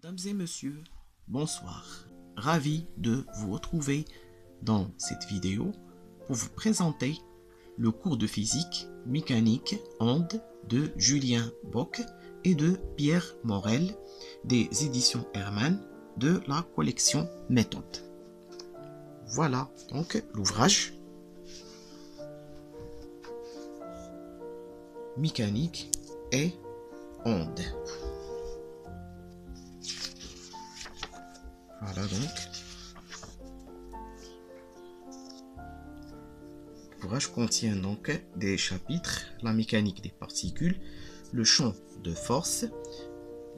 Mesdames et messieurs, bonsoir. Ravi de vous retrouver dans cette vidéo pour vous présenter le cours de physique mécanique ondes de Julien Bock et de Pierre Morel des éditions Hermann de la collection Méthode. Voilà donc l'ouvrage mécanique et ondes. Voilà donc. L'ouvrage contient donc des chapitres: la mécanique des particules, le champ de force,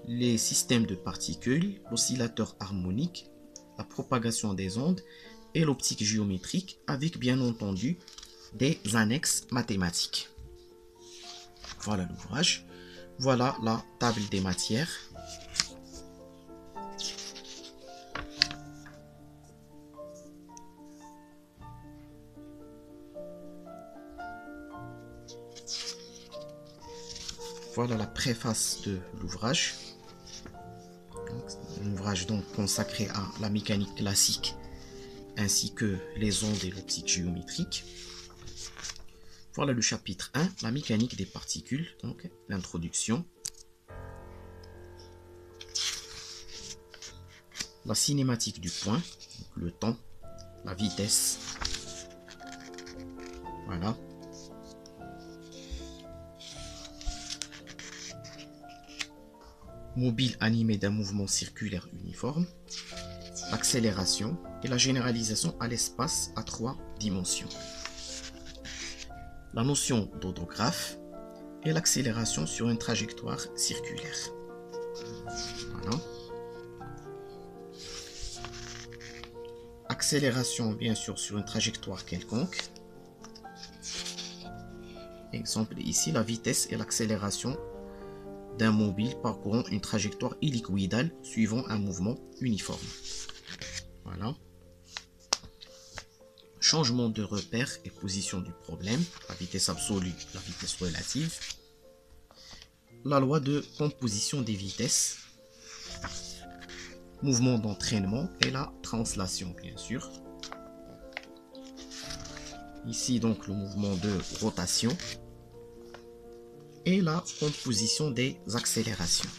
les systèmes de particules, l'oscillateur harmonique, la propagation des ondes et l'optique géométrique, avec bien entendu des annexes mathématiques. Voilà l'ouvrage. Voilà la table des matières. Voilà la préface de l'ouvrage. Un ouvrage donc consacré à la mécanique classique ainsi que les ondes et l'optique géométrique. Voilà le chapitre 1, la mécanique des particules, donc l'introduction. La cinématique du point, donc le temps, la vitesse. Voilà. Mobile animé d'un mouvement circulaire uniforme, l'accélération et la généralisation à l'espace à 3 dimensions. La notion d'hodographe et l'accélération sur une trajectoire circulaire. Voilà. Accélération bien sûr sur une trajectoire quelconque. Exemple ici, la vitesse et l'accélération d'un mobile parcourant une trajectoire hélicoïdale suivant un mouvement uniforme. Voilà. Changement de repère et position du problème, la vitesse absolue, la vitesse relative. La loi de composition des vitesses. Mouvement d'entraînement et la translation, bien sûr. Ici donc le mouvement de rotation. Et la composition des accélérations.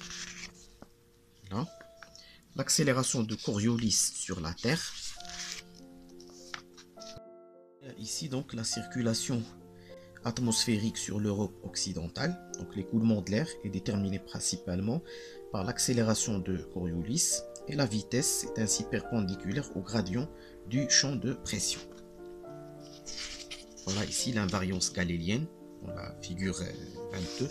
L'accélération de Coriolis sur la Terre. Ici donc la circulation atmosphérique sur l'Europe occidentale. Donc l'écoulement de l'air est déterminé principalement par l'accélération de Coriolis et la vitesse est ainsi perpendiculaire au gradient du champ de pression. Voilà ici l'invariance galiléenne. Dans la figure 22.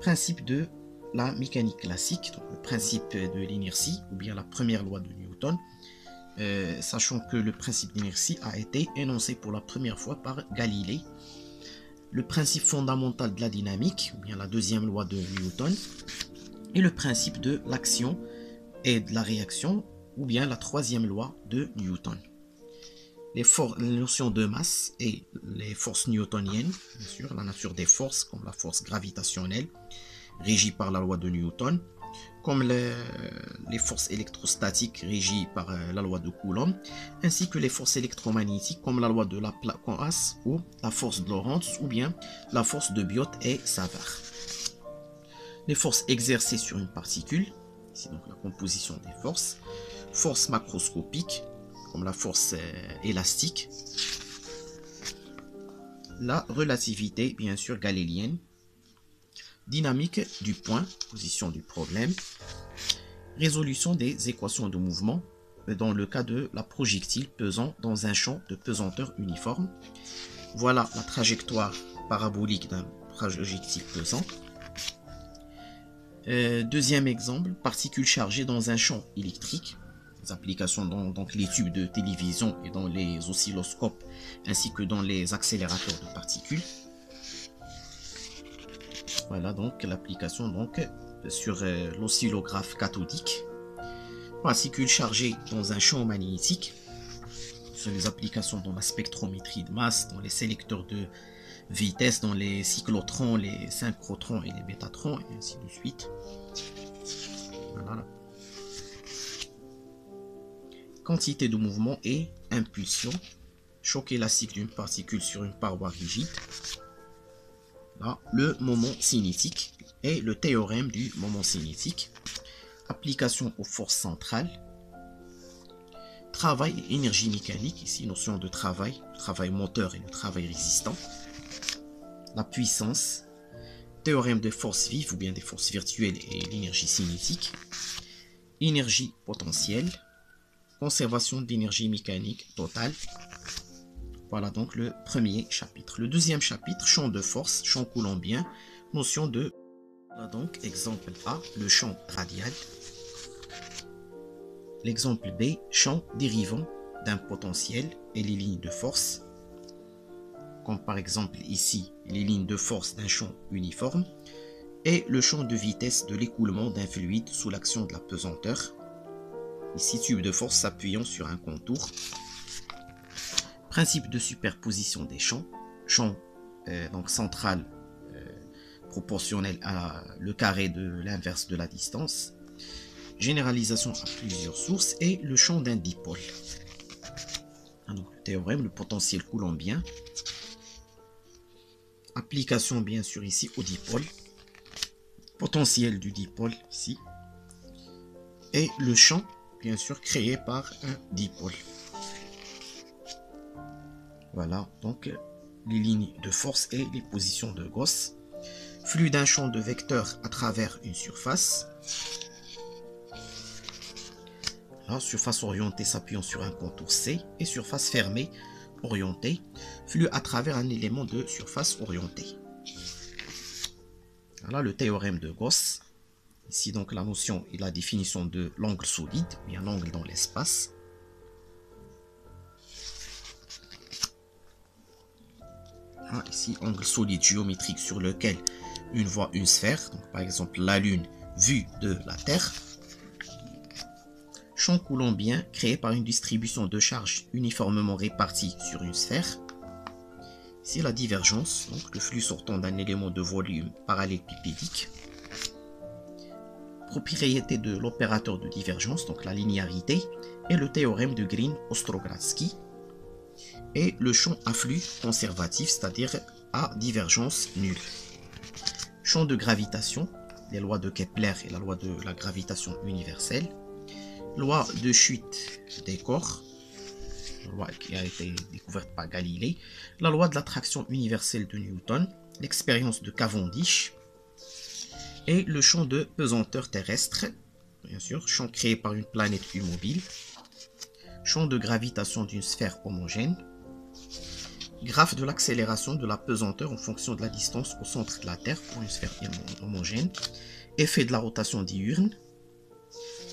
Principe de la mécanique classique, donc le principe de l'inertie, ou bien la première loi de Newton, sachant que le principe d'inertie a été énoncé pour la première fois par Galilée. Le principe fondamental de la dynamique, ou bien la deuxième loi de Newton, et le principe de l'action et de la réaction, ou bien la troisième loi de Newton. Les notions de masse et les forces newtoniennes, bien sûr, la nature des forces, comme la force gravitationnelle, régie par la loi de Newton, comme les forces électrostatiques régies par la loi de Coulomb, ainsi que les forces électromagnétiques, comme la loi de Laplace ou la force de Lorentz, ou bien la force de Biot et Savart. Les forces exercées sur une particule, ici donc la composition des forces macroscopiques, comme la force élastique, la relativité bien sûr galiléenne, dynamique du point, position du problème, résolution des équations de mouvement dans le cas de la projectile pesant dans un champ de pesanteur uniforme. Voilà la trajectoire parabolique d'un projectile pesant. Deuxième exemple, particules chargées dans un champ électrique. Applications dans donc les tubes de télévision et dans les oscilloscopes ainsi que dans les accélérateurs de particules. Voilà donc l'application donc sur l'oscillographe cathodique. Particules chargées dans un champ magnétique. Ce sont les applications dans la spectrométrie de masse, dans les sélecteurs de vitesse, dans les cyclotrons, les synchrotrons et les bétatrons et ainsi de suite. Voilà quantité de mouvement et impulsion, choc élastique d'une particule sur une paroi rigide, là, le moment cinétique et le théorème du moment cinétique, application aux forces centrales, travail et énergie mécanique, ici notion de travail, le travail moteur et le travail résistant, la puissance, théorème de forces vives ou bien des forces virtuelles et l'énergie cinétique, énergie potentielle, conservation d'énergie mécanique totale. Voilà donc le premier chapitre. Le deuxième chapitre, champ de force, champ coulombien, notion de... Voilà donc exemple A, le champ radial. L'exemple B, champ dérivant d'un potentiel et les lignes de force. Comme par exemple ici, les lignes de force d'un champ uniforme. Et le champ de vitesse de l'écoulement d'un fluide sous l'action de la pesanteur. Ici, tube de force s'appuyant sur un contour. Principe de superposition des champs. Champ donc central proportionnel à le carré de l'inverse de la distance. Généralisation à plusieurs sources et le champ d'un dipôle. Donc, le théorème, le potentiel coulombien. Application bien sûr ici au dipôle. Potentiel du dipôle ici. Et le champ bien sûr créé par un dipôle. Voilà donc les lignes de force et les positions de Gauss. Flux d'un champ de vecteurs à travers une surface. La surface orientée s'appuyant sur un contour C et surface fermée orientée. Flux à travers un élément de surface orientée. Voilà le théorème de Gauss. Ici donc la notion et la définition de l'angle solide, bien l'angle dans l'espace. Ici, angle solide géométrique sur lequel une voit une sphère, donc par exemple la Lune vue de la Terre. Champ coulombien créé par une distribution de charges uniformément répartie sur une sphère. Ici la divergence, donc le flux sortant d'un élément de volume parallélépipédique. Propriété de l'opérateur de divergence, donc la linéarité, et le théorème de Green-Ostrogradsky. Et le champ à flux conservatif, c'est-à-dire à divergence nulle. Champ de gravitation, les lois de Kepler et la loi de la gravitation universelle. Loi de chute des corps, loi qui a été découverte par Galilée. La loi de l'attraction universelle de Newton, l'expérience de Cavendish. Et le champ de pesanteur terrestre, bien sûr, champ créé par une planète immobile. Champ de gravitation d'une sphère homogène. Graphe de l'accélération de la pesanteur en fonction de la distance au centre de la Terre pour une sphère homogène. Effet de la rotation diurne.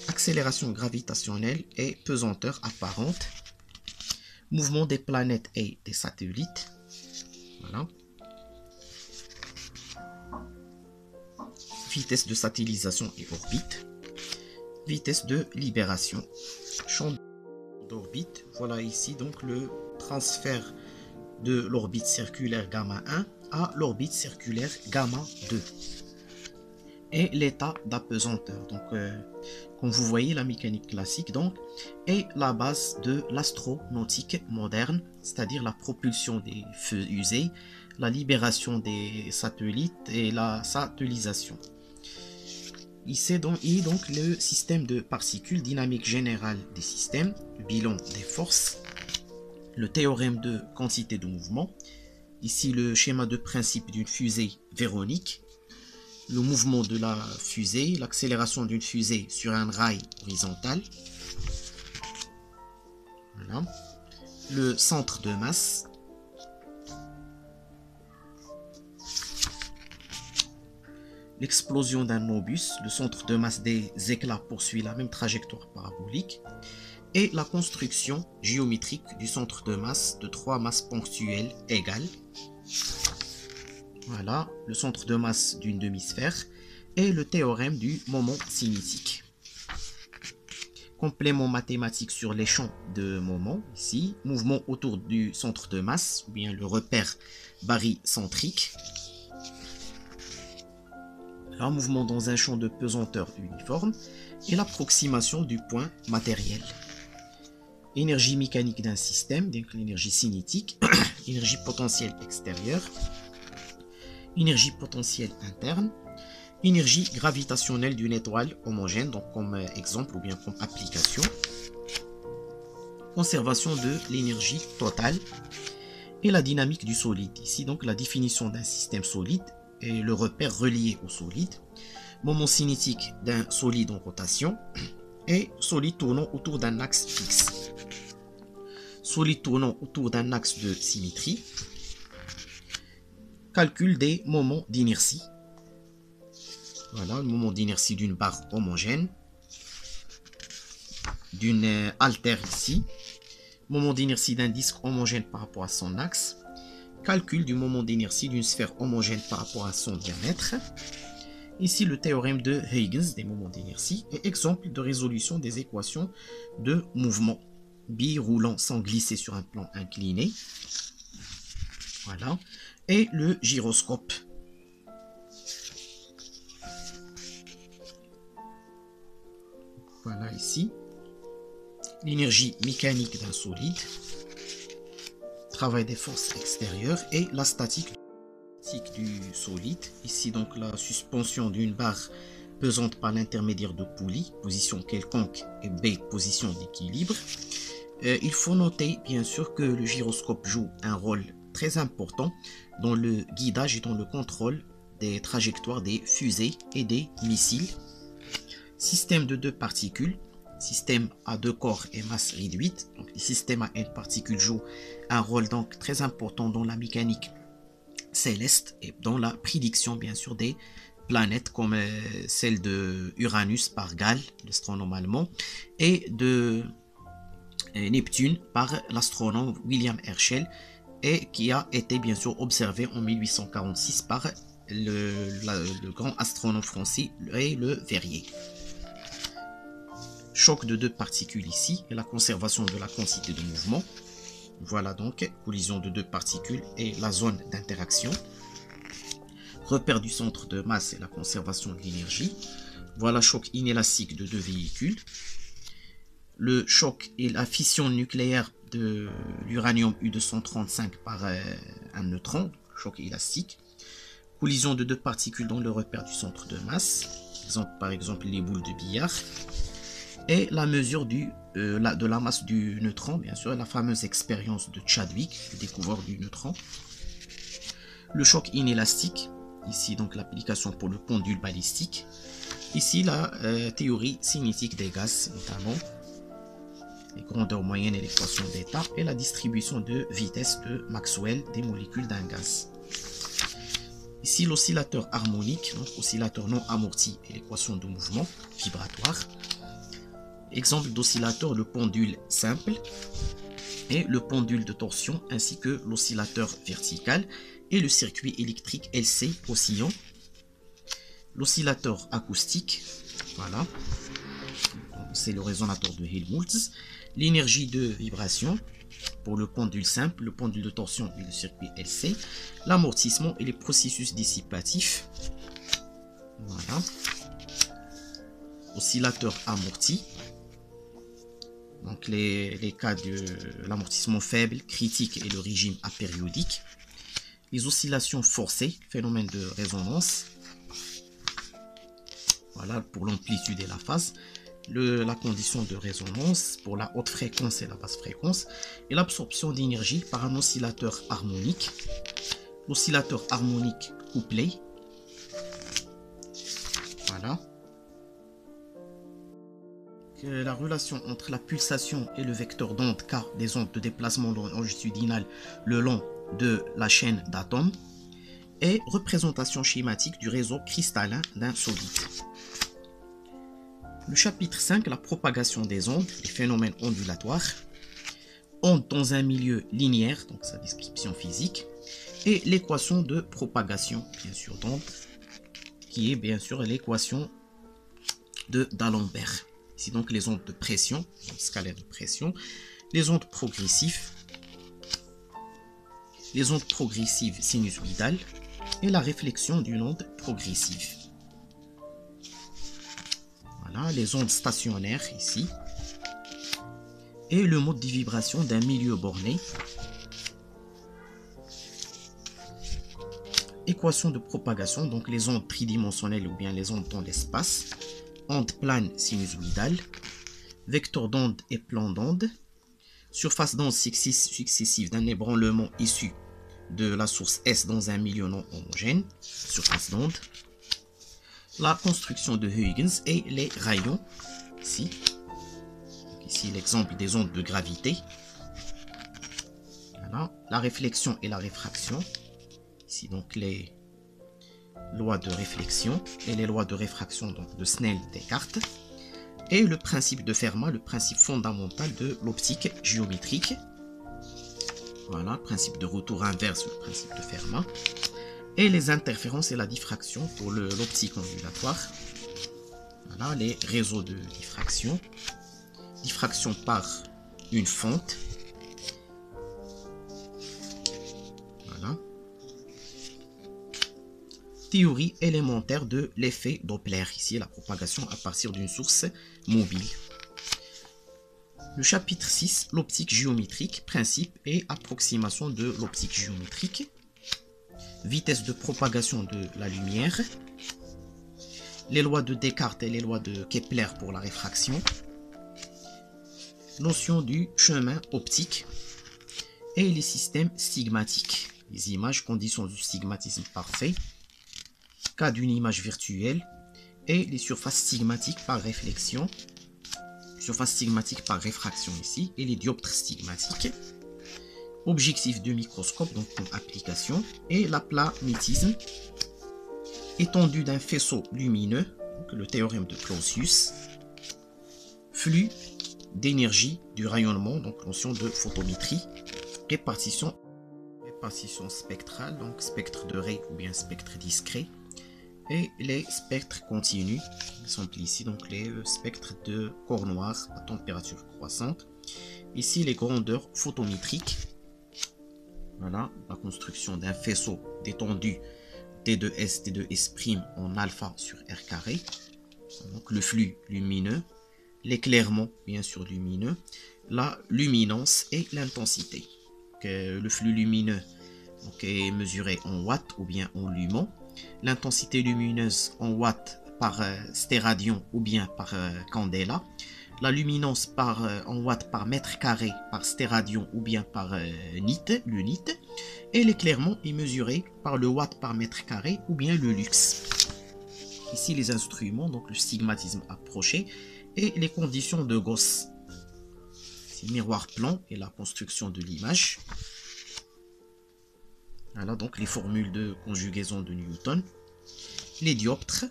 Accélération gravitationnelle et pesanteur apparente. Mouvement des planètes et des satellites. Voilà. Vitesse de satellisation et orbite. Vitesse de libération. Champ d'orbite. Voilà ici donc le transfert de l'orbite circulaire gamma 1 à l'orbite circulaire gamma 2. Et l'état d'apesanteur. Donc, comme vous voyez, la mécanique classique donc est la base de l'astronautique moderne, c'est-à-dire la propulsion des fusées, la libération des satellites et la satellisation. Ici donc le système de particules, dynamique générale des systèmes, bilan des forces, le théorème de quantité de mouvement, ici le schéma de principe d'une fusée véronique, le mouvement de la fusée, l'accélération d'une fusée sur un rail horizontal, voilà. Le centre de masse, l'explosion d'un obus, le centre de masse des éclats poursuit la même trajectoire parabolique, et la construction géométrique du centre de masse de trois masses ponctuelles égales. Voilà, le centre de masse d'une demi-sphère et le théorème du moment cinétique. Complément mathématique sur les champs de moment, ici, mouvement autour du centre de masse, ou bien le repère barycentrique. Un mouvement dans un champ de pesanteur uniforme et l'approximation du point matériel. énergie mécanique d'un système, donc l'énergie cinétique, énergie potentielle extérieure, énergie potentielle interne, énergie gravitationnelle d'une étoile homogène, donc comme exemple ou bien comme application, conservation de l'énergie totale et la dynamique du solide. Ici donc la définition d'un système solide et le repère relié au solide, moment cinétique d'un solide en rotation et solide tournant autour d'un axe fixe. Solide tournant autour d'un axe de symétrie. Calcul des moments d'inertie. Voilà, le moment d'inertie d'une barre homogène, d'une haltère ici. Moment d'inertie d'un disque homogène par rapport à son axe. Calcul du moment d'inertie d'une sphère homogène par rapport à son diamètre. Ici, le théorème de Huygens des moments d'inertie et exemple de résolution des équations de mouvement. Billes roulant sans glisser sur un plan incliné. Voilà. Et le gyroscope. Voilà ici. L'énergie mécanique d'un solide. Travail des forces extérieures et la statique du solide. Ici donc la suspension d'une barre pesante par l'intermédiaire de poulies, position quelconque et B, position d'équilibre. Il faut noter bien sûr que le gyroscope joue un rôle très important dans le guidage et dans le contrôle des trajectoires des fusées et des missiles. Système de 2 particules, système à 2 corps et masse réduite. Donc les systèmes à n particules jouent un rôle donc très important dans la mécanique céleste et dans la prédiction bien sûr des planètes comme celle de Uranus par Gall, l'astronome allemand, et de Neptune par l'astronome William Herschel, et qui a été bien sûr observé en 1846 par le grand astronome français le Verrier. Choc de 2 particules ici et la conservation de la quantité de mouvement. Voilà donc collision de 2 particules et la zone d'interaction. Repère du centre de masse et la conservation de l'énergie. Voilà choc inélastique de 2 véhicules. Le choc et la fission nucléaire de l'uranium U235 par un neutron, choc élastique. Collision de 2 particules dans le repère du centre de masse, par exemple les boules de billard. Et la mesure de la masse du neutron, bien sûr, la fameuse expérience de Chadwick, le découvreur du neutron. Le choc inélastique, ici donc l'application pour le pendule balistique. Ici la théorie cinétique des gaz, notamment les grandeurs moyennes et l'équation d'état et la distribution de vitesse de Maxwell des molécules d'un gaz. Ici l'oscillateur harmonique, donc oscillateur non amorti et l'équation de mouvement vibratoire. Exemple d'oscillateur, le pendule simple et le pendule de torsion ainsi que l'oscillateur vertical et le circuit électrique LC oscillant. L'oscillateur acoustique, voilà, c'est le résonateur de Helmholtz. L'énergie de vibration pour le pendule simple, le pendule de torsion et le circuit LC. L'amortissement et les processus dissipatifs. Voilà. Oscillateur amorti. Donc les cas de l'amortissement faible, critique et le régime apériodique. Les oscillations forcées, phénomène de résonance. Voilà pour l'amplitude et la phase. La condition de résonance pour la haute fréquence et la basse fréquence. Et l'absorption d'énergie par un oscillateur harmonique. L'oscillateur harmonique couplé. Voilà. La relation entre la pulsation et le vecteur d'onde K des ondes de déplacement longitudinal le long de la chaîne d'atomes et représentation schématique du réseau cristallin d'un solide. Le chapitre 5, la propagation des ondes, les phénomènes ondulatoires, ondes dans un milieu linéaire, donc sa description physique, et l'équation de propagation, bien sûr, d'ondes, qui est bien sûr l'équation d'Alembert. Ici donc les ondes de pression, scalaire de pression, les ondes progressives sinusoïdales et la réflexion d'une onde progressive. Voilà, les ondes stationnaires ici. et le mode de vibration d'un milieu borné. Équation de propagation, donc les ondes tridimensionnelles ou bien les ondes dans l'espace, onde plane sinusoïdale, vecteur d'onde et plan d'onde, surface d'onde successive d'un ébranlement issu de la source S dans un milieu non homogène, surface d'onde, la construction de Huygens et les rayons, ici l'exemple des ondes de gravité, voilà. La réflexion et la réfraction, ici donc les lois de réflexion et les lois de réfraction donc de Snell-Descartes, et le principe de Fermat, le principe fondamental de l'optique géométrique. Voilà, le principe de retour inverse, le principe de Fermat, et les interférences et la diffraction pour l'optique ondulatoire. Voilà, les réseaux de diffraction, diffraction par une fente. Voilà. Théorie élémentaire de l'effet Doppler, ici la propagation à partir d'une source mobile. Le chapitre 6, l'optique géométrique, principe et approximation de l'optique géométrique. Vitesse de propagation de la lumière. Les lois de Descartes et les lois de Kepler pour la réfraction. Notion du chemin optique. Et les systèmes stigmatiques. Les images, conditions du stigmatisme parfait. Cas d'une image virtuelle. Et les surfaces stigmatiques par réflexion. Surface stigmatique par réfraction ici, et les dioptres stigmatiques, objectif de microscope, donc comme application, et l'aplanitisme, étendue d'un faisceau lumineux, donc le théorème de Clausius, flux d'énergie du rayonnement, donc notion de photométrie, répartition spectrale, donc spectre de Rey ou bien spectre discret, et les spectres continus, exemple ici donc les spectres de corps noir à température croissante, ici les grandeurs photométriques, voilà la construction d'un faisceau d'étendue T2S, T2S' en alpha sur R carré, donc le flux lumineux, l'éclairement bien sûr lumineux, la luminance et l'intensité. Le flux lumineux donc, est mesuré en watts ou bien en lumens. L'intensité lumineuse en watts par stéradion ou bien par candela. La luminance en watts par mètre carré par stéradion ou bien par l'unit. Et l'éclairement est mesuré par le watt par mètre carré ou bien le lux. Ici les instruments, donc le stigmatisme approché et les conditions de Gauss. C'est le miroir plan et la construction de l'image. Voilà donc les formules de conjugaison de Newton, les dioptres,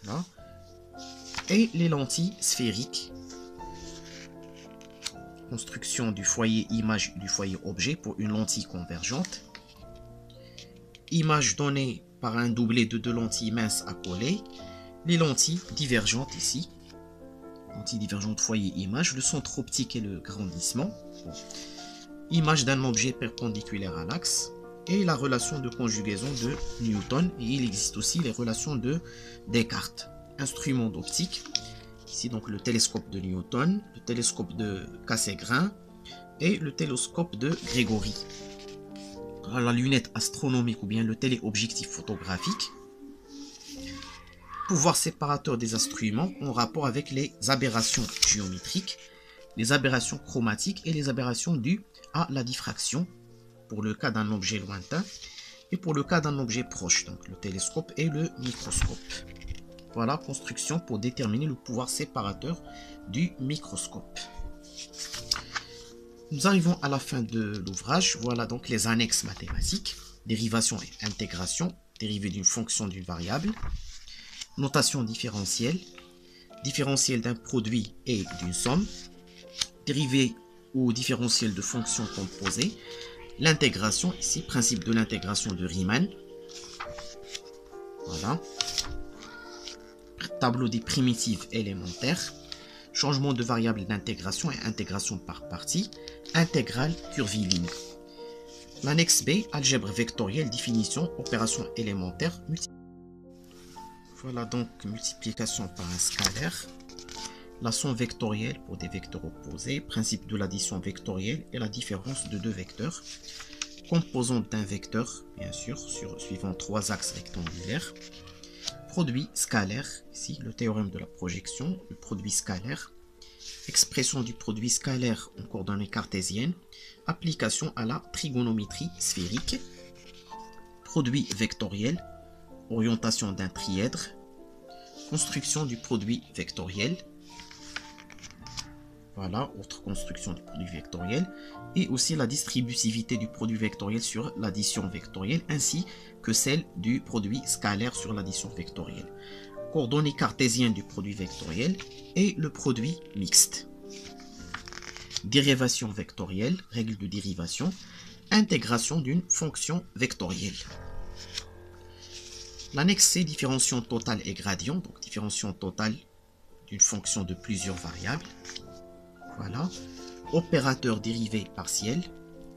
voilà, et les lentilles sphériques. Construction du foyer image et du foyer objet pour une lentille convergente. Image donnée par un doublet de deux lentilles minces accolées. Les lentilles divergentes ici. Lentilles divergentes foyer image, le centre optique et le grandissement. Bon. Image d'un objet perpendiculaire à l'axe et la relation de conjugaison de Newton, et il existe aussi les relations de Descartes. Instruments d'optique, ici donc le télescope de Newton, le télescope de Cassegrain et le télescope de Grégory. La lunette astronomique ou bien le téléobjectif photographique. Pouvoir séparateur des instruments en rapport avec les aberrations géométriques, les aberrations chromatiques et les aberrations dues à la diffraction pour le cas d'un objet lointain et pour le cas d'un objet proche, donc le télescope et le microscope. Voilà, construction pour déterminer le pouvoir séparateur du microscope. Nous arrivons à la fin de l'ouvrage. Voilà donc les annexes mathématiques, dérivation et intégration, dérivée d'une fonction d'une variable, notation différentielle, différentiel d'un produit et d'une somme, dérivée ou différentiel de fonctions composées, l'intégration, ici, principe de l'intégration de Riemann. Voilà. Tableau des primitives élémentaires, changement de variable d'intégration et intégration par partie, intégrale curviligne. L'annexe B, algèbre vectorielle, définition, opération élémentaire, Voilà donc multiplication par un scalaire. la somme vectorielle pour des vecteurs opposés, principe de l'addition vectorielle et la différence de deux vecteurs, composante d'un vecteur, bien sûr, suivant trois axes rectangulaires, produit scalaire, ici le théorème de la projection, le produit scalaire, expression du produit scalaire en coordonnées cartésiennes, application à la trigonométrie sphérique, produit vectoriel, orientation d'un trièdre, construction du produit vectoriel, voilà, autre construction du produit vectoriel, et aussi la distributivité du produit vectoriel sur l'addition vectorielle, ainsi que celle du produit scalaire sur l'addition vectorielle, coordonnées cartésiennes du produit vectoriel et le produit mixte. Dérivation vectorielle, règle de dérivation, intégration d'une fonction vectorielle. L'annexe C, différenciation totale et gradient, donc différenciation totale d'une fonction de plusieurs variables. Voilà. Opérateur dérivé partiel,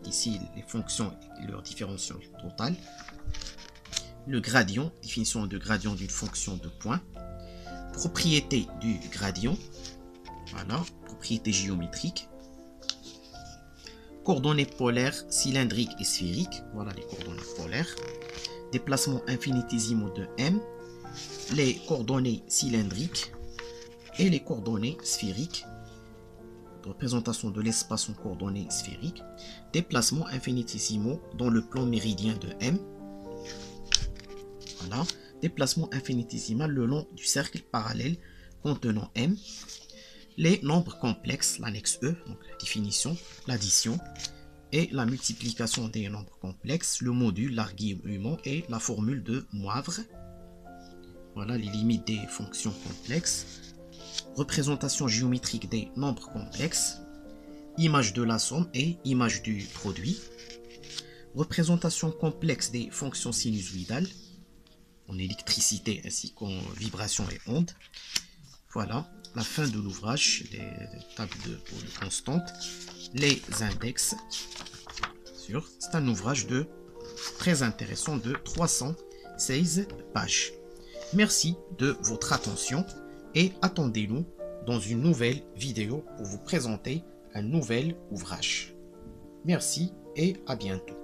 ici les fonctions et leur différenciation totale. Le gradient, définition de gradient d'une fonction de points. Propriété du gradient, voilà, propriété géométrique. Coordonnées polaires, cylindriques et sphériques, voilà les coordonnées polaires. Déplacements infinitésimaux de M, les coordonnées cylindriques et les coordonnées sphériques. Représentation de l'espace en coordonnées sphériques. Déplacements infinitésimaux dans le plan méridien de M. Voilà. Déplacement infinitésimal le long du cercle parallèle contenant M. Les nombres complexes, l'annexe E, donc la définition, l'addition et la multiplication des nombres complexes, le module, l'argument et la formule de Moivre. Voilà les limites des fonctions complexes. Représentation géométrique des nombres complexes. Image de la somme et image du produit. Représentation complexe des fonctions sinusoïdales en électricité ainsi qu'en vibration et ondes. Voilà la fin de l'ouvrage, les tables de constantes, les index. C'est un ouvrage très intéressant de 316 pages. Merci de votre attention et attendez-nous dans une nouvelle vidéo pour vous présenter un nouvel ouvrage. Merci et à bientôt.